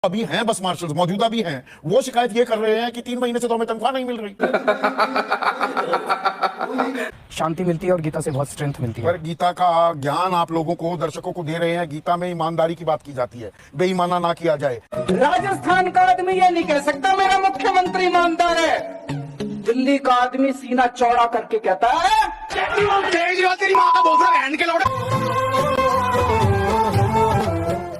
अभी हैं बस मार्शल्स, मौजूदा भी हैं, वो शिकायत ये कर रहे हैं कि 3 महीने से तो हमें तनख्वाह नहीं मिल रही। शांति मिलती है और गीता से बहुत स्ट्रेंथ मिलती है। पर गीता का ज्ञान आप लोगों को, दर्शकों को दे रहे हैं। गीता में ईमानदारी की बात की जाती है, बेईमाना ना किया जाए। राजस्थान का आदमी ये नहीं कह सकता मेरा मुख्यमंत्री ईमानदार है। दिल्ली का आदमी सीना चौड़ा करके कहता है तेरी मां का भोसड़ा बहन के लौड़े।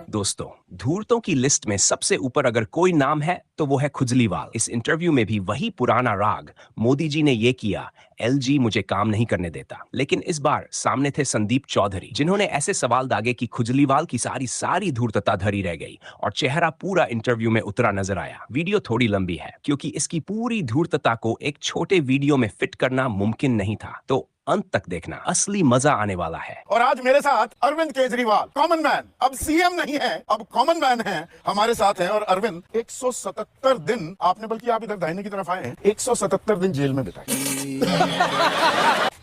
दोस्तों, धूर्तों की लिस्ट में सबसे ऊपर अगर कोई नाम है तो वो है खुजलीवाल। इस इंटरव्यू में भी वही पुराना राग, मोदी जी ने ये किया, एलजी मुझे काम नहीं करने देता। लेकिन इस बार सामने थे संदीप चौधरी, जिन्होंने ऐसे सवाल दागे कि खुजलीवाल की सारी धूर्तता धरी रह गई और चेहरा पूरा इंटरव्यू में उतरा नजर आया। वीडियो थोड़ी लंबी है क्योंकि इसकी पूरी धूर्तता को एक छोटे वीडियो में फिट करना मुमकिन नहीं था, तो अंत तक देखना, असली मजा आने वाला है। और आज मेरे साथ अरविंद केजरीवाल, कॉमन मैन, अब सीएम नहीं है, अब कॉमन मैन है, हमारे साथ हैं। और अरविंद 177 दिन आपने, बल्कि आप इधर दाहिने की तरफ आए हैं, 177 दिन जेल में बिताए।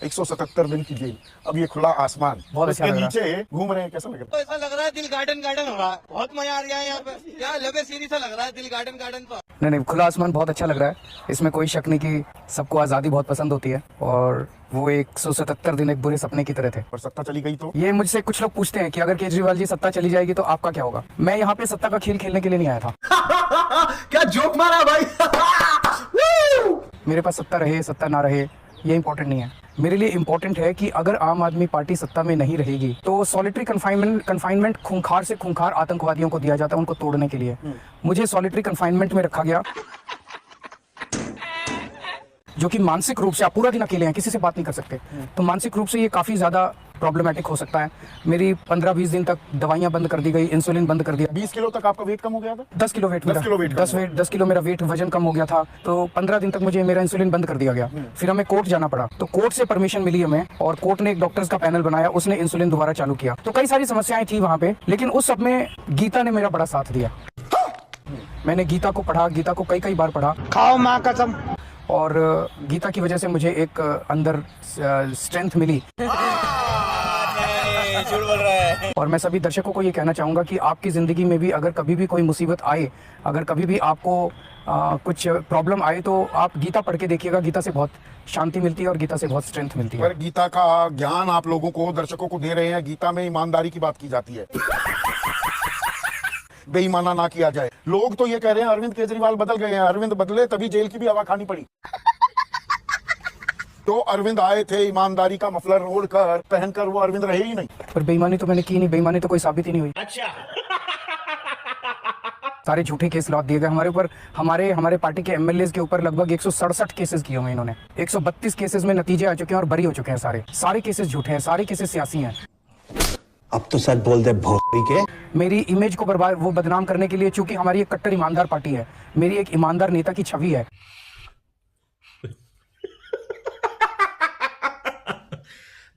177 दिन की जेल, अब ये खुला आसमान, बहुत अच्छा उसके लग रहा नीचे घूम रहे हैं, कैसा लग रहा तो ऐसा लग रहा है दिल गार्डन गार्डन हो रहा है। बहुत मजा आ रहा है यहाँ पे, क्या लबे सीरी सा लग रहा है दिल गार्डन गार्डन पर। नहीं, खुला आसमान बहुत अच्छा लग रहा है। इसमें कोई शक नहीं कि सबको आज़ादी बहुत पसंद होती है और वो 177 दिन एक बुरे सपने की तरह थे। और सत्ता चली गई तो? ये मुझसे कुछ लोग पूछते हैं कि अगर केजरीवाल जी सत्ता चली जाएगी तो आपका क्या होगा। मैं यहाँ पे सत्ता का खेल खेलने के लिए नहीं आया था। क्या जोक मारा भाई। मेरे पास सत्ता रहे सत्ता ना रहे ये इंपॉर्टेंट नहीं है। मेरे लिए इंपॉर्टेंट है कि अगर आम आदमी पार्टी सत्ता में नहीं रहेगी तो सॉलिटरी कन्फाइनमेंट खूंखार से खूंखार आतंकवादियों को दिया जाता है उनको तोड़ने के लिए। मुझे सॉलिटरी कन्फाइनमेंट में रखा गया, जो कि मानसिक रूप से, आप पूरा दिन अकेले हैं, किसी से बात नहीं कर सकते, तो मानसिक रूप से ये काफी ज्यादा प्रॉब्लमेटिक हो सकता है। मेरी 15-20 दिन तक दवाइयां बंद कर दी गई, इंसुलिन बंद कर दिया। 20 किलो तक आपका वेट कम हो गया था? 10 किलो वेट, 10 किलो मेरा वेट वजन कम हो गया था। तो 15 दिन तक मुझे मेरा इंसुलिन बंद कर दिया गया। फिर हमें कोर्ट जाना पड़ा, तो कोर्ट से परमिशन मिली हमें और कोर्ट ने एक डॉक्टर्स का पैनल बनाया, उसने इंसुलिन दोबारा चालू किया। तो कई सारी समस्याएं थी वहां पे, लेकिन उस सब में गीता ने मेरा बड़ा साथ दिया। मैंने गीता को पढ़ा, गीता को कई बार पढ़ा, खाओ माँ कसम। और गीता की वजह से मुझे एक अंदर स्ट्रेंथ मिली। झूठ बोल रहा है। और मैं सभी दर्शकों को ये कहना चाहूंगा कि आपकी जिंदगी में भी अगर कभी भी कोई मुसीबत आए, अगर कभी भी आपको कुछ प्रॉब्लम आए, तो आप गीता पढ़ के देखिएगा। गीता से बहुत शांति मिलती है और गीता से बहुत स्ट्रेंथ मिलती है। पर गीता का ज्ञान आप लोगों को, दर्शकों को दे रहे हैं। गीता में ईमानदारी की बात की जाती है, बेईमाना ना किया जाए। लोग तो ये कह रहे हैं अरविंद केजरीवाल बदल गए हैं। अरविंद बदले तभी जेल की भी हवा खानी पड़ी। तो अरविंद आए थे ईमानदारी का मफलर ओढ़ कर, पहनकर, वो अरविंद रहे ही नहीं। पर बेईमानी तो मैंने की नहीं, बेईमानी तो कोई साबित ही नहीं हुई। अच्छा। सारे झूठे केस लॉक दिए गए हमारे ऊपर। हमारे पार्टी के एमएलए के ऊपर लगभग 167 केसेस किए हुए हैं इन्होंने। 132 केसेस में नतीजे आ चुके हैं और बरी हो चुके हैं। सारे केसेस झूठे हैं, सारे केसेस सियासी हैं। अब तो सच बोल दे भोसड़ी के। मेरी इमेज को बदनाम करने के लिए, चूंकि हमारी एक कट्टर ईमानदार पार्टी है, मेरी एक ईमानदार नेता की छवि है।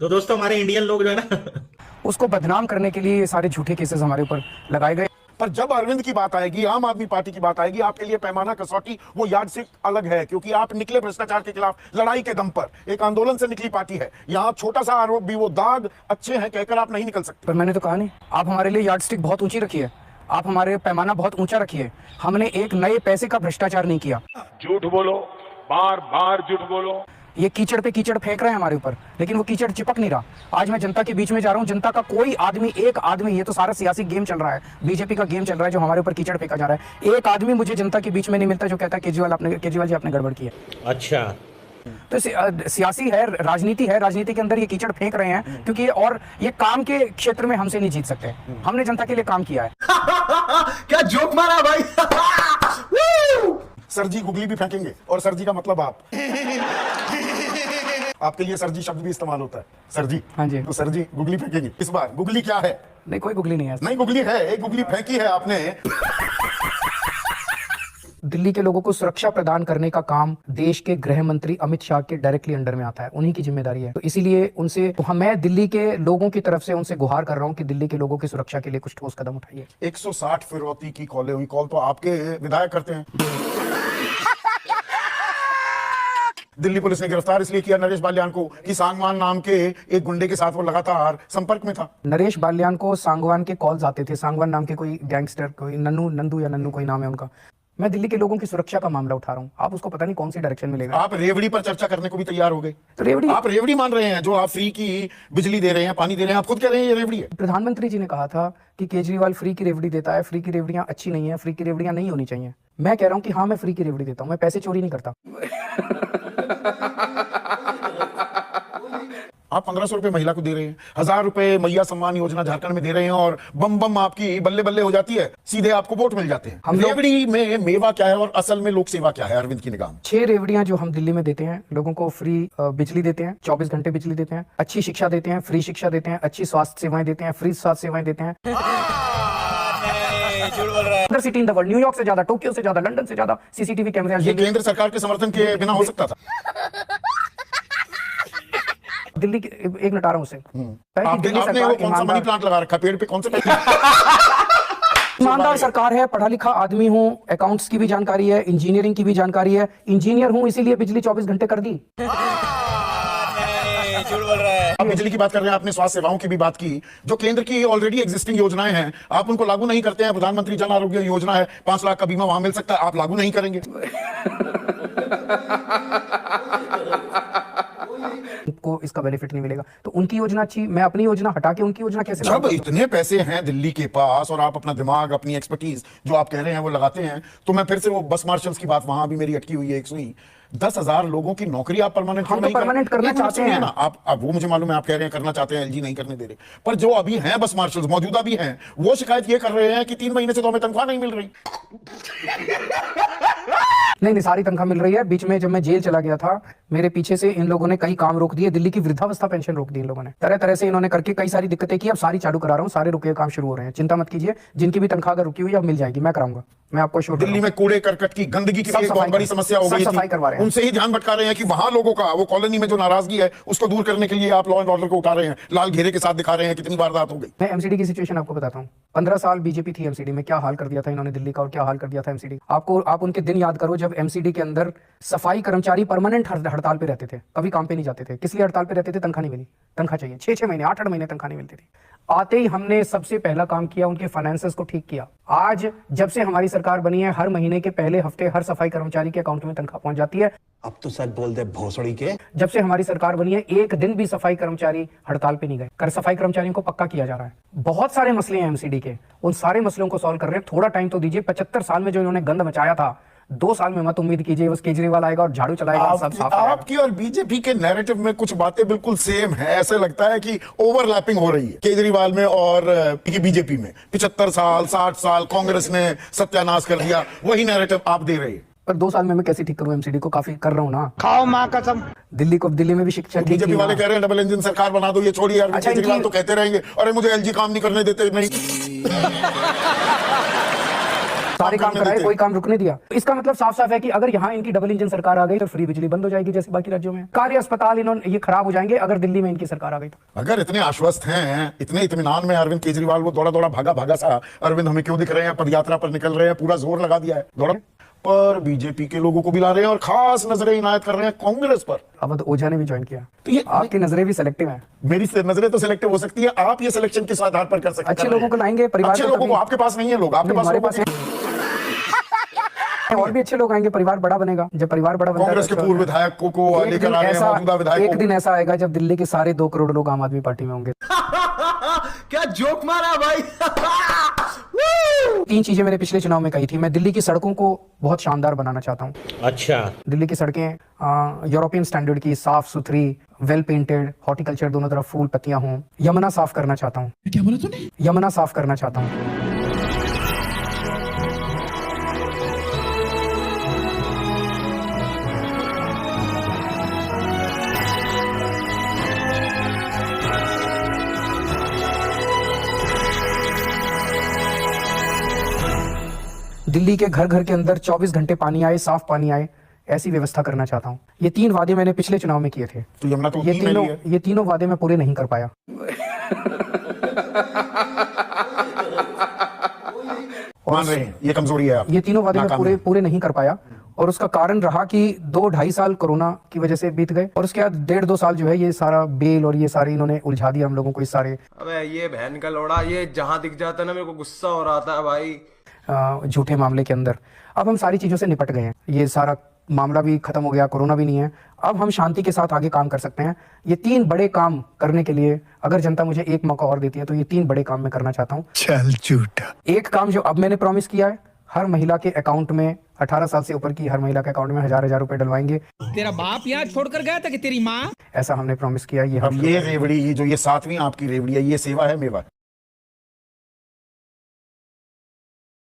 तो दोस्तों, हमारे इंडियन लोग जो है ना, उसको बदनाम करने के लिए ये सारे झूठे केसेस हमारे ऊपर लगाए गए। पर जब अरविंद की बात आएगी, आम आदमी पार्टी की बात आएगी, आपके लिए पैमाना, कसौटी, वो यार्ड से अलग है। क्योंकि आप निकले भ्रष्टाचार के खिलाफ लड़ाई के दम पर, एक आंदोलन से निकली पार्टी है। यहाँ छोटा सा आरोप भी, वो दाग अच्छे हैं कहकर आप नहीं निकल सकते। पर मैंने तो कहा नहीं, आप हमारे लिए यार्ड स्टिक बहुत ऊंची रखी है, आप हमारे पैमाना बहुत ऊंचा रखिए। हमने एक नए पैसे का भ्रष्टाचार नहीं किया। झूठ बोलो, बार बार झूठ बोलो। ये कीचड़ पे कीचड़ फेंक रहे हैं हमारे ऊपर, लेकिन वो कीचड़ चिपक नहीं रहा। आज मैं जनता के बीच में जा रहा हूँ, जनता का कोई आदमी, एक आदमी, ये तो सारा सियासी गेम चल रहा है, बीजेपी का गेम चल रहा है, जो हमारे ऊपर कीचड़ फेंका जा रहा है। एक आदमी मुझे जनता के बीच में नहीं मिलता जो कहता है केजरीवाल जी आपने गड़बड़ की है। अच्छा, तो सियासी है, राजनीति है, राजनीति के अंदर ये कीचड़ फेंक रहे हैं क्योंकि और ये काम के क्षेत्र में हमसे नहीं जीत सकते। हमने जनता के लिए काम किया है। क्या जोक मारा भाई। सर जी गुगली भी फेंकेंगे, और सर जी का मतलब आप। आपके लिए सर जी शब्द भी इस्तेमाल होता है, सर जी। हाँ जी। तो सर जी गुगली फेंकेंगे इस बार। गुगली क्या है? नहीं, कोई गुगली नहीं है। नहीं, गुगली है, एक गुगली फेंकी है आपने। दिल्ली के लोगों को सुरक्षा प्रदान करने का काम देश के गृह मंत्री अमित शाह के डायरेक्टली अंडर में आता है, उन्हीं की जिम्मेदारी है। तो इसीलिए उनसे, तो मैं दिल्ली के लोगों की तरफ से उनसे गुहार कर रहा हूं कि दिल्ली के लोगों की सुरक्षा के लिए कुछ ठोस कदम उठाइए। 160 फिरौती की कॉलें हुई, कॉल तो आपके विधायक करते हैं। दिल्ली पुलिस ने गिरफ्तार इसलिए किया नरेश बाल्यान को कि सांगवान नाम के एक गुंडे के साथ वो लगातार संपर्क में था। नरेश बाल्यान को सांगवान के कॉल्स आते थे, सांगवान नाम के कोई गैंगस्टर, कोई नन्नू कोई नाम है उनका। मैं दिल्ली के लोगों की सुरक्षा का मामला उठा रहा हूं, आप उसको पता नहीं कौन सी डायरेक्शन में लेगा। आप रेवड़ी पर चर्चा करने को भी तैयार हो गए। तो रेवड़ी आप रेवड़ी मान रहे हैं, जो आप फ्री की बिजली दे रहे हैं, पानी दे रहे हैं, आप खुद कह रहे हैं ये रेवड़ी है। प्रधानमंत्री जी ने कहा था कि केजरीवाल फ्री की रेवड़ी देता है, फ्री की रेवड़ियां अच्छी नहीं है, फ्री की रेवड़ियां नहीं होनी चाहिए। मैं कह रहा हूं कि हाँ, मैं फ्री की रेवड़ी देता हूं, मैं पैसे चोरी नहीं करता। आप 1500 रुपए महिला को दे रहे हैं, 1000 रुपए मैया सम्मान योजना झारखंड में दे रहे हैं, और बम बम आपकी बल्ले बल्ले हो जाती है, सीधे आपको वोट मिल जाते हैं। हम लोग- रेवड़ी में मेवा क्या है और असल में लोक सेवा क्या है अरविंद की निगाह में? 6 रेवड़ियां जो हम दिल्ली में देते हैं, लोगों को फ्री बिजली देते हैं, 24 घंटे बिजली देते हैं, अच्छी शिक्षा देते हैं, फ्री शिक्षा देते हैं, अच्छी स्वास्थ्य सेवाएं देते हैं, फ्री स्वास्थ्य सेवाएं देते हैं। अंदर city in the world, New York से ज्यादा, टोक्यो से ज्यादा, लंदन से ज्यादा सीसीटीवी कैमरे। ये केंद्र सरकार के समर्थन के बिना हो सकता था। दिल्ली की एक मिनट आ रहा हूं उससे। आपने वो कौन सा मनी प्लांट लगा रखा पेड़ पे? कौन सा ईमानदार सरकार है, पढ़ा लिखा आदमी हूँ, अकाउंट्स की भी जानकारी है, इंजीनियरिंग की भी जानकारी है, इंजीनियर हूँ इसीलिए बिजली 24 घंटे कर दी। आप बिजली की बात कर रहे हैं, आपने स्वास्थ्य सेवाओं की भी बात की, जो केंद्र की ऑलरेडी एग्जिस्टिंग योजनाएं हैं, आप उनको लागू नहीं करते हैं। प्रधानमंत्री जन आरोग्य योजना है, 5 लाख का बीमा वहां मिल सकता है, आप लागू नहीं करेंगे। उनको इसका बेनिफिट नहीं मिलेगा, तो उनकी योजना अच्छी, मैं अपनी योजना हटा के उनकी योजना कैसे जब लागू करूं? इतने पैसे हैं दिल्ली के पास और आप अपना दिमाग, अपनी एक्सपर्टीज जो आप कह रहे हैं वो लगाते हैं, तो मैं फिर से वो बस मार्शल्स की बात वहां भी मेरी अटकी हुई है एक सुई। 10,000 लोगों की नौकरी आप परमानेंट हम तो परमानेंट करना चाहते हैं ना। आप वो मुझे मालूम है, आप कह रहे हैं करना चाहते हैं, एलजी नहीं करने दे रहे, पर जो अभी हैं बस मार्शल्स मौजूदा भी हैं, वो शिकायत ये कर रहे हैं कि 3 महीने से तो हमें तनख्वाह नहीं मिल रही। नहीं, सारी तनख्वाह मिल रही है। बीच में जब मैं जेल चला गया था, मेरे पीछे से इन लोगों ने कई काम रोक दिए। दिल्ली की वृद्धावस्था पेंशन रोक दी इन लोगों ने, तरह तरह से इन्होंने करके कई सारी दिक्कतें की। अब सारी चालू करा रहा हूँ, सारे रुके हुए काम शुरू हो रहे हैं, चिंता मत कीजिए। जिनकी भी तनख्वाह अगर रुकी हुई है अब मिल जाएगी, मैं कराऊंगा, मैं आपको श्योर। दिल्ली में कूड़े करकट की गंदगी की सब एक बहुत सफाई बड़ी समस्या हो सब गई सफाई करवा थी, रहे हैं। उनसे ही ध्यान भटका रहे हैं कि वहां लोगों का वो कॉलोनी में जो नाराजगी है उसको दूर करने के लिए आप लॉ एंड ऑर्डर को उठा रहे हैं, लाल घेरे के साथ दिखा रहे हैं। कितनी वारदात हो गई। मैं एमसीडी की सिचुएशन आपको बताता हूँ। 15 साल बीजेपी थी एमसीडी में, क्या हाल कर दिया था इन्होंने दिल्ली का, और क्या हाल कर दिया था एमसीडी। आप उनके दिन याद करो जब एमसीडी के अंदर सफाई कर्मचारी परमानेंट हड़ताल पे रहते थे, कभी काम पे नहीं जाते थे। किस लिए हड़ताल पे रहते थे? तनख्वाह नहीं मिली, तनख्वाह चाहिए। 6-6 महीने, 8-8 महीने तनख्वाह नहीं मिलती थी। आते ही हमने सबसे पहला काम किया, उनके फाइनेंसेस को ठीक किया। आज जब से हमारी सरकार बनी है, हर महीने के पहले हफ्ते हर सफाई कर्मचारी के अकाउंट में तनख्वाह पहुंच जाती है। अब तो सच बोल दे भोसड़ी के। जब से हमारी सरकार बनी है, एक दिन भी सफाई कर्मचारी हड़ताल पे नहीं गए। कर सफाई कर्मचारियों को पक्का किया जा रहा है। बहुत सारे मसले हैं एमसीडी के, उन सारे मसलों को सॉल्व कर रहे हैं। थोड़ा टाइम तो दीजिए। 75 साल में जो इन्होंने गंद मचाया था, 2 साल में मत उम्मीद कीजिए बस केजरीवाल आएगा और झाड़ू चलाएगा, सब साफ करेगा। आपकी और बीजेपी के नैरेटिव में कुछ बातें बिल्कुल सेम है। ऐसे लगता है कि ओवरलैपिंग हो रही है केजरीवाल में और बीजेपी में। 75 साल 60 साल कांग्रेस ने सत्यानाश कर दिया, वही नैरेटिव आप दे रहे हैं। पर 2 साल में मैं कैसे ठीक करूं एमसीडी को? काफी कर रहा हूं ना। खाओ माँ कसम। दिल्ली में भी शिक्षा ठीक बीजेपी की वाले ना। कह रहे हैं डबल इंजन सरकार बना दो। ये छोड़िए यार, अच्छा, केजरीवाल इनकी- तो कहते रहेंगे अरे मुझे एलजी काम नहीं करने देते। नहीं, सारे काम करने कराए, देते। कोई काम रुकने दिया। इसका मतलब साफ साफ है कि अगर यहाँ इनकी डबल इंजन सरकार आ गई तो फ्री बिजली बंद हो जाएगी, जैसे बाकी राज्यों में। कार्य अस्पताल इन्होंने ये खराब हो जाएंगे अगर दिल्ली में इनकी सरकार आ गई तो। अगर इतने आश्वस्त हैं, इतने इत्मीनान में अरविंद केजरीवाल, वो दौड़ा दौड़ा भागा सा अरविंद हमें क्यों दिख रहे हैं? पदयात्रा पर निकल रहे हैं, पूरा जोर लगा दिया है दौड़ा पर, बीजेपी के लोगों को भी ला रहे हैं और खास नजरें इनायत कर रहे हैं कांग्रेस पर। अब ओझा ने भी ज्वाइन किया। तो ये आपकी नजरें भी सिलेक्टिव हैं। मेरी नजरें तो सिलेक्टिव हो सकती है, आप ये सिलेक्शन किस आधार पर कर सकते हैं? अच्छे लोगों को लाएंगे, परिवार अच्छे को लोगों तभी- को आपके पास नहीं है लोग, आपके पास हमारे लोगों पास के- और भी अच्छे लोग आएंगे, परिवार बड़ा बनेगा। जब परिवार बड़ा बनता है कांग्रेस के तो पूर्व विधायकों को एक लेकर दिन आ रहे हैं, ऐसा- मौजूदा एक विधायकों दिन ऐसा आएगा जब दिल्ली के सारे 2 करोड़ लोग आम आदमी पार्टी में होंगे। क्या जोक मारा भाई। 3 चीजें मैंने पिछले चुनाव में कही थी। मैं दिल्ली की सड़कों को बहुत शानदार बनाना चाहता हूँ। अच्छा। दिल्ली की सड़कें यूरोपियन स्टैंडर्ड की, साफ सुथरी, वेल पेंटेड, हॉर्टिकल्चर दोनों तरफ फूल पत्तियां हों। यमुना साफ करना चाहता हूँ। क्या बोला तूने? यमुना साफ करना चाहता हूँ। दिल्ली के घर घर के अंदर 24 घंटे पानी आए, साफ पानी आए, ऐसी व्यवस्था करना चाहता हूँ। ये 3 वादे मैंने पिछले चुनाव में किए थे। तो यमुना तो उतनी नहीं है। ये तीनों वादे मैं पूरे नहीं कर पाया। मान रहे हैं ये कमजोरी है आप। ये तीनों वादे मैं नाकामी। पूरे नहीं कर पाया। और उसका कारण रहा कि 2-2.5 साल कोरोना की वजह से बीत गए, और उसके बाद 1.5-2 साल जो है ये सारा बेल और ये सारे इन्होंने उलझा दिया हम लोगों को इस सारे अबे ये बहन का लोड़ा, ये जहां दिख जाता है ना मेरे को गुस्सा हो रहा था भाई। झूठे मामले के अंदर। अब हम सारी चीज़ों से निपट गए हैं, ये सारा मामला भी खत्म हो गया, कोरोना भी नहीं है, अब हम शांति के साथ आगे काम कर सकते हैं। ये 3 बड़े काम करने के लिए अगर जनता मुझे एक मौका और देती है तो ये 3 बड़े काम मैं करना चाहता हूँ। चल झूठा। एक काम जो अब मैंने प्रॉमिस किया है, हर महिला के अकाउंट में 18 साल से ऊपर की हर महिला के अकाउंट में 1000-1000 रुपए डलवाएंगे। तेरा बाप यहाँ छोड़कर गया था कि तेरी माँ? ऐसा हमने प्रॉमिस किया। ये अब ये रेवड़ी, ये जो ये 7वीं आपकी रेवड़ी है, ये सेवा है मेवा?